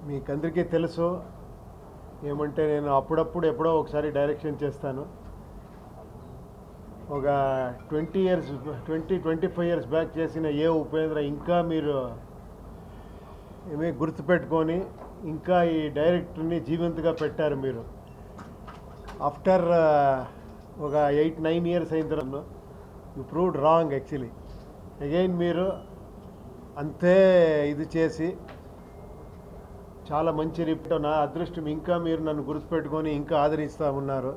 మీకందరికీ తెలుసు ఏమంటే నేను అప్పుడప్పుడు ఎప్పుడో ఒకసారి డైరెక్షన్ చేస్తాను. ఒక 25 ఇయర్స్ బ్యాక్ చేసిన ఉపేంద్ర ఇంకా మీరు ఏమీ గుర్తుపెట్టుకొని ఇంకా ఈ డైరెక్టర్ని జీవంతగా పెట్టారు మీరు. ఆఫ్టర్ ఒక 8-9 ఇయర్స్ అయిన తర్వాత you proved wrong actually. Again మీరు అంతే ఇది చేసి చాలా మంచి రిపోర్ట్. నా అదృష్టం ఇంకా మీరు నన్ను గుర్తుపెట్టుకొని ఇంకా ఆదరిస్తూ ఉన్నారు.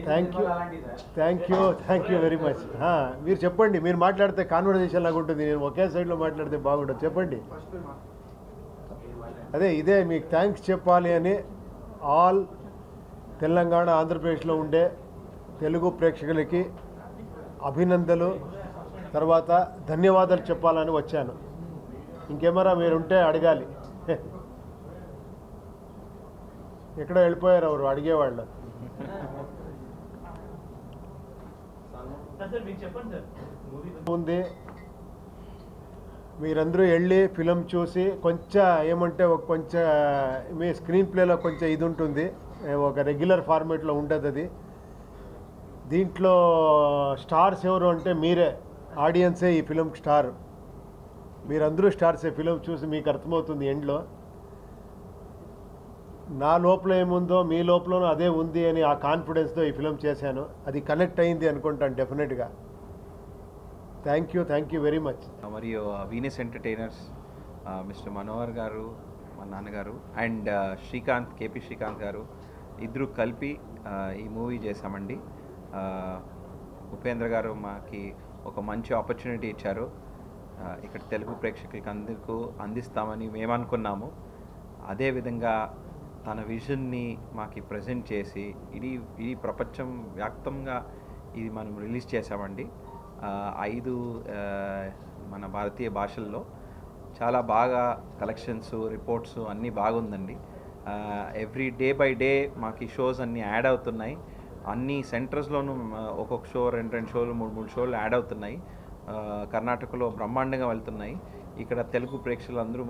Thank you very much. మీరు చెప్పండి, మీరు మాట్లాడితే కాన్వర్జేషన్ లాగా ఉంటుంది, నేను ఒకే సైడ్లో మాట్లాడితే బాగుంటుంది. చెప్పండి. ఇదే మీకు థ్యాంక్స్ చెప్పాలి అని ఆల్ తెలంగాణ ఆంధ్రప్రదేశ్లో ఉండే తెలుగు ప్రేక్షకులకి అభినందనలు, తర్వాత ధన్యవాదాలు చెప్పాలని వచ్చాను. ఇంకేమరా మీరుంటే అడగాలి. ఎక్కడ వెళ్ళిపోయారు ఎవరు అడిగేవాళ్ళు? ఉంది, మీరందరూ వెళ్ళి ఫిలం చూసి కొంచెం ఏమంటే కొంచెం మీ స్క్రీన్ ప్లేలో కొంచెం ఇది ఉంటుంది, ఒక రెగ్యులర్ ఫార్మేట్లో ఉంటుంది. అది దీంట్లో స్టార్స్ ఎవరు అంటే మీరే, ఆడియన్సే ఈ ఫిలం స్టార్. మీరందరూ స్టార్సే. ఫిలం చూసి మీకు అర్థమవుతుంది ఎండ్లో. నా లోపల ఏముందో మీ లోపలనూ అదే ఉంది అని ఆ కాన్ఫిడెన్స్తో ఈ ఫిలం చేశాను. అది కనెక్ట్ అయింది అనుకుంటాను డెఫినెట్గా. Thank you very much. మరియు వీనస్ ఎంటర్టైనర్స్ మిస్టర్ మనోహర్ గారు, మా నాన్నగారు, అండ్ కేపీ శ్రీకాంత్ గారు ఇద్దరు కలిపి ఈ మూవీ చేశామండి. ఉపేంద్ర గారు మాకి ఒక మంచి ఆపర్చునిటీ ఇచ్చారు. ఇక్కడ తెలుగు ప్రేక్షకులకి అందరికీ అందిస్తామని మేము అనుకున్నాము. అదేవిధంగా తన విజన్ని మాకు ప్రజెంట్ చేసి ఇది ప్రపంచం వ్యాప్తంగా ఇది మనం రిలీజ్ చేసామండి. 5 మన భారతీయ భాషల్లో చాలా బాగా కలెక్షన్స్, రిపోర్ట్స్ అన్నీ బాగుందండి. ఎవ్రీ డే బై డే మాకు ఈ షోస్ అన్నీ యాడ్ అవుతున్నాయి. అన్ని సెంటర్స్లోనూ ఒక్కొక్క షో 2 షోలు 3 షోలు యాడ్ అవుతున్నాయి. కర్ణాటకలో బ్రహ్మాండంగా వెళ్తున్నాయి. ఇక్కడ తెలుగు ప్రేక్షకులందరూ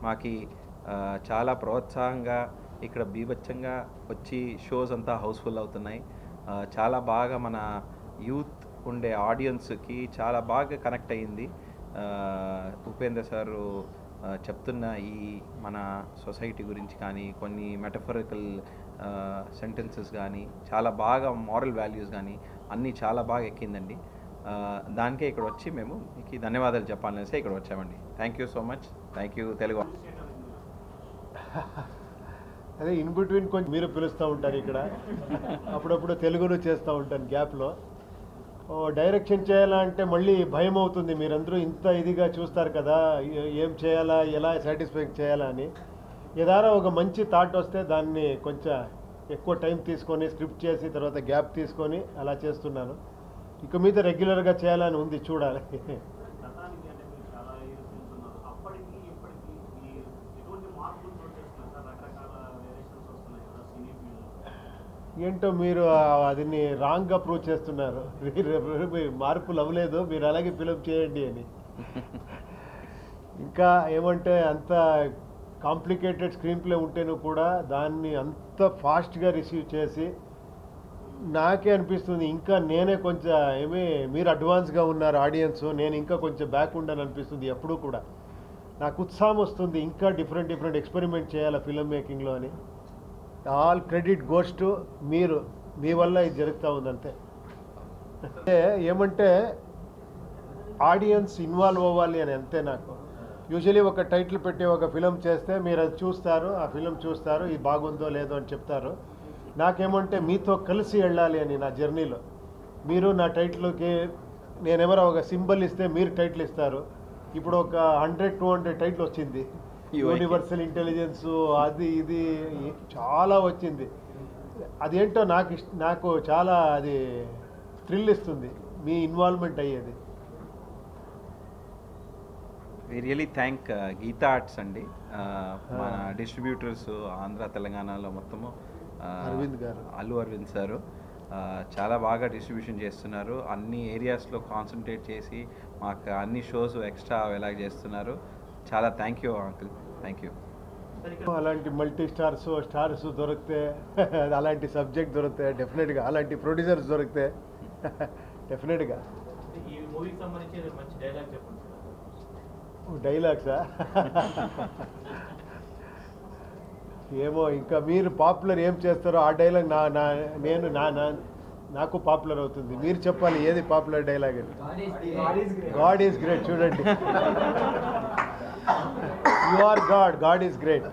మాకి చాలా ప్రోత్సాహంగా ఇక్కడ బీభత్సంగా వచ్చి షోస్ అంతా హౌస్ఫుల్ అవుతున్నాయి. చాలా బాగా మన యూత్ ఉండే ఆడియన్స్కి చాలా బాగా కనెక్ట్ అయ్యింది. ఉపేంద్ర సారు చెప్తున్న ఈ మన సొసైటీ గురించి కానీ, కొన్ని మెటఫరికల్ సెంటెన్సెస్ కానీ, చాలా బాగా మారల్ వాల్యూస్ కానీ అన్నీ చాలా బాగా ఎక్కిందండి. దానికే ఇక్కడ వచ్చి మేము మీకు ధన్యవాదాలు చెప్పాలనేసి ఇక్కడ వచ్చామండి. Thank you so much. Thank you Telugu. అదే ఇన్ బిట్వీన్ కొంచెం మీరు పిలుస్తూ ఉంటారు ఇక్కడ, అప్పుడప్పుడు తెలుగులో చేస్తూ ఉంటాను గ్యాప్లో. డైరెక్షన్ చేయాలంటే మళ్ళీ భయం అవుతుంది. మీరందరూ ఇంత ఇదిగా చూస్తారు కదా, ఏం చేయాలా, ఎలా సాటిస్ఫై చేయాలా అని. ఏదైనా ఒక మంచి థాట్ వస్తే దాన్ని కొంచెం ఎక్కువ టైం తీసుకొని స్క్రిప్ట్ చేసి తర్వాత గ్యాప్ తీసుకొని అలా చేస్తున్నాను. ఇక మీద రెగ్యులర్గా చేయాలని ఉంది, చూడాలి. ఏంటో మీరు అదిని రాంగ్గా ప్రూవ్ చేస్తున్నారు. మార్పులు అవ్వలేదు, మీరు అలాగే ఫిలప్ చేయండి అని. ఇంకా ఏమంటే అంత కాంప్లికేటెడ్ స్క్రీన్ ప్లే ఉంటేనూ కూడా దాన్ని అంత ఫాస్ట్గా రిసీవ్ చేసి నాకే అనిపిస్తుంది ఇంకా నేనే కొంచెం మీరు అడ్వాన్స్గా ఉన్నారు ఆడియన్స్, నేను ఇంకా కొంచెం బ్యాక్ ఉండాలని అనిపిస్తుంది. ఎప్పుడూ కూడా నాకు ఉత్సాహం వస్తుంది ఇంకా డిఫరెంట్ ఎక్స్పెరిమెంట్ చేయాలి ఫిల్మ్ మేకింగ్లో అని. ఆల్ క్రెడిట్ గోస్ టు మీరు, మీ వల్ల ఇది జరుగుతూ ఉందంతే. ఏమంటే ఆడియన్స్ ఇన్వాల్వ్ అవ్వాలి అని అంతే. నాకు యూజువలీ ఒక టైటిల్ పెట్టి ఒక ఫిలం చేస్తే మీరు అది చూస్తారు, ఆ ఫిలం చూస్తారు, ఇది బాగుందో లేదో అని చెప్తారు. నాకేమంటే మీతో కలిసి వెళ్ళాలి అని నా జర్నీలో. మీరు నా టైటిల్కి నేనెవరో ఒక సింబల్ ఇస్తే మీరు టైటిల్ ఇస్తారు. ఇప్పుడు ఒక 100-200 టైటిల్ వచ్చింది. యూనివర్సల్ ఇంటెలిజెన్స్ అది ఇది చాలా వచ్చింది. అదేంటో నాకు చాలా అది థ్రిల్ ఇస్తుంది మీ ఇన్వాల్వ్మెంట్ అయ్యేది. We really thank Geetha Arts అండి. మన డిస్ట్రిబ్యూటర్స్ ఆంధ్ర తెలంగాణలో మొత్తము అల్లు అరవింద్ సారు చాలా బాగా డిస్ట్రిబ్యూషన్ చేస్తున్నారు. అన్ని ఏరియాస్లో కాన్సన్ట్రేట్ చేసి మాకు అన్ని షోస్ ఎక్స్ట్రా ఎలా చేస్తున్నారు. చాలా thank you uncle, thank you. అలాంటి మల్టీ స్టార్స్ దొరికితే అలాంటి సబ్జెక్ట్ దొరికితే డెఫినెట్గా, అలాంటి ప్రొడ్యూసర్స్ దొరికితే డెఫినెట్గా. ఈ మూవీకి సంబంధించి మంచి డైలాగ్ చెప్పండి. డైలాగ్సా? ఏమో, ఇంకా మీరు పాపులర్ ఏం చేస్తారో ఆ డైలాగ్ నాకు పాపులర్ అవుతుంది. మీరు చెప్పాలి ఏది పాపులర్ డైలాగ్ అని. గాడ్ ఈజ్ గ్రేట్ చూడండి. You are God, God is great.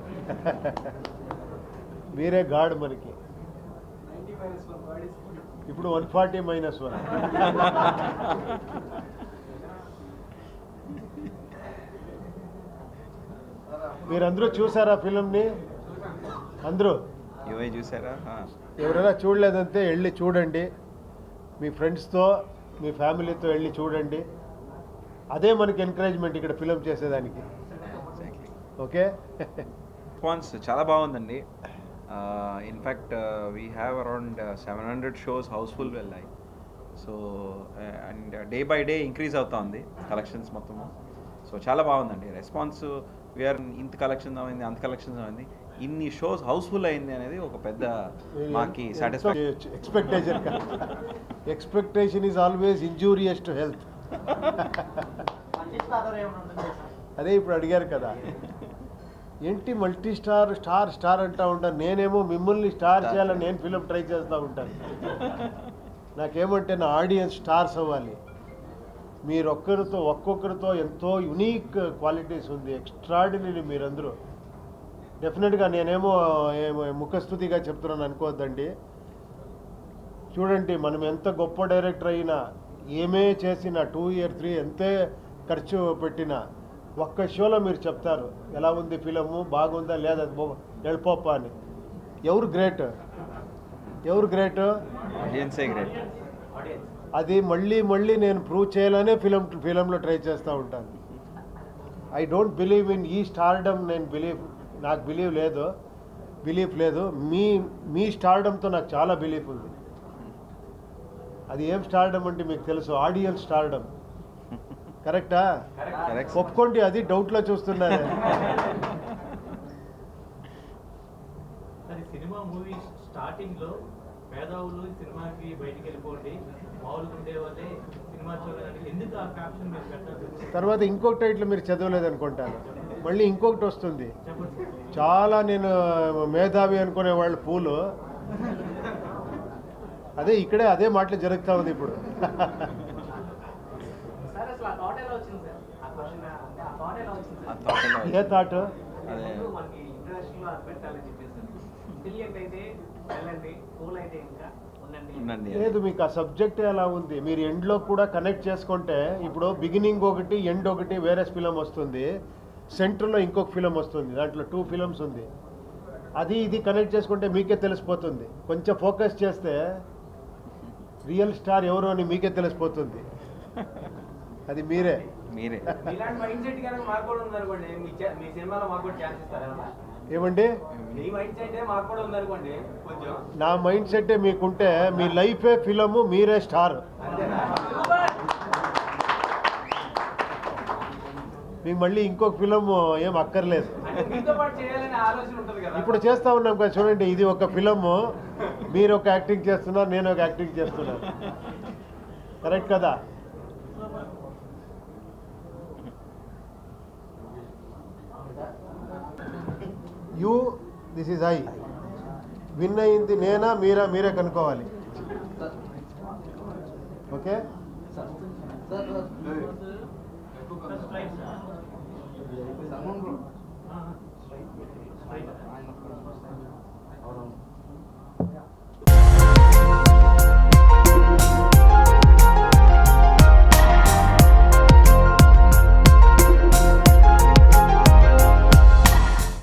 మీరే గాడ్ మనకి. ఇప్పుడు 140-1. మీరందరూ చూసారా ఫిలింని? అందరూ ఇవే చూసారా? ఎవరైనా చూడలేదంటే వెళ్ళి చూడండి. మీ ఫ్రెండ్స్తో, మీ ఫ్యామిలీతో వెళ్ళి చూడండి. అదే మనకి ఎంకరేజ్మెంట్ ఇక్కడ ఫిలిం చేసేదానికి. ఓకే. రెస్పాన్స్ చాలా బాగుందండి. In fact we have around 700 shows housefull వెళ్ళాయి. So and day by day increase అవుతా ఉంది కలెక్షన్స్ మొత్తము. సో చాలా బాగుందండి రెస్పాన్స్. వీఆర్ ఇంత కలెక్షన్ అయింది, అంత కలెక్షన్స్ అయింది, ఇన్ని షోస్ హౌస్ఫుల్ అయింది అనేది ఒక పెద్ద మాకి satisfaction. Expectation is always injurious to health. అదే ఇప్పుడు అడిగారు కదా, ఏంటి మల్టీ స్టార్ అంటూ ఉంటాను. నేనేమో మిమ్మల్ని స్టార్ చేయాలని నేను ఫిలిం ట్రై చేస్తూ ఉంటాను. నాకేమంటే నా ఆడియన్స్ స్టార్స్ అవ్వాలి. మీరు ఒక్కొక్కరితో ఎంతో యునీక్ క్వాలిటీస్ ఉంది, ఎక్స్ట్రాడినరీ మీరందరూ. డెఫినెట్గా నేనేమో ముఖస్థుతిగా చెప్తున్నాను అనుకోవద్దండి. చూడండి, మనం ఎంత గొప్ప డైరెక్టర్ అయినా, ఏమే చేసినా, 2 year 3 ఎంతే ఖర్చు పెట్టినా, ఒక్క షోలో మీరు చెప్తారు ఎలా ఉంది ఫిలము, బాగుందా లేదా, వెళ్ళిపోప్ప అని. ఎవరు గ్రేట్? ఆడియన్సే గ్రేట్. అది మళ్ళీ నేను ప్రూవ్ చేయాలనే ఫిలంలో ట్రై చేస్తూ ఉంటాను. ఐ డోంట్ బిలీవ్ ఇన్ ఈ స్టార్డమ్. నాకు బిలీఫ్ లేదు. మీ స్టార్డమ్తో నాకు చాలా బిలీఫ్ ఉంది. అది ఏం స్టార్డమ్ అంటే మీకు తెలుసు, ఆడియన్స్ స్టార్డమ్. కరెక్టా? ఒప్పుకోండి, అది డౌట్లో చూస్తున్నారు. సినిమా మూవీ స్టార్టింగ్ లో మేధావులు సినిమాకి బయటికి వెళ్ళిపోండి, మామూలుగా ఉండే వాళ్ళే సినిమా చూడాలని ఎందుకు ఆ క్యాప్షన్ మీరు పెట్టాలి? తర్వాత ఇంకొక టైటిల్ మీరు చదవలేదు అనుకుంటాను, మళ్ళీ ఇంకొకటి వస్తుంది. చాలా నేను మేధావి అనుకునే వాళ్ళ పూలు ఇక్కడే అదే మాటలు జరుగుతూ ఉంది ఇప్పుడు. A thought? లేదు, మీకు ఆ సబ్జెక్ట్ ఎలా ఉంది, మీరు ఎండ్లో కూడా కనెక్ట్ చేసుకుంటే, ఇప్పుడు బిగినింగ్ ఒకటి ఎండ్ ఒకటి వేరే ఫిలం వస్తుంది, సెంటర్లో ఇంకొక ఫిలం వస్తుంది, దాంట్లో 2 films ఉంది. ఇది కనెక్ట్ చేసుకుంటే మీకే తెలిసిపోతుంది. కొంచెం ఫోకస్ చేస్తే రియల్ స్టార్ ఎవరు అని మీకే తెలిసిపోతుంది. అది మీరే. ఏమండి, నా మైండ్ సెట్ మీకుంటే మీ లైఫే ఫిలము, మీరే స్టార్. మీకు మళ్ళీ ఇంకొక ఫిలం ఏం అక్కర్లేదు. ఇప్పుడు చేస్తా ఉన్నాం కదా చూడండి, ఇది ఒక ఫిలము, మీరు ఒక యాక్టింగ్ చేస్తున్నారు, నేను ఒక యాక్టింగ్ చేస్తున్నాను. కరెక్ట్ కదా? This is I. విన్ అయింది నేనా మీరే కనుక్కోవాలి. ఓకే.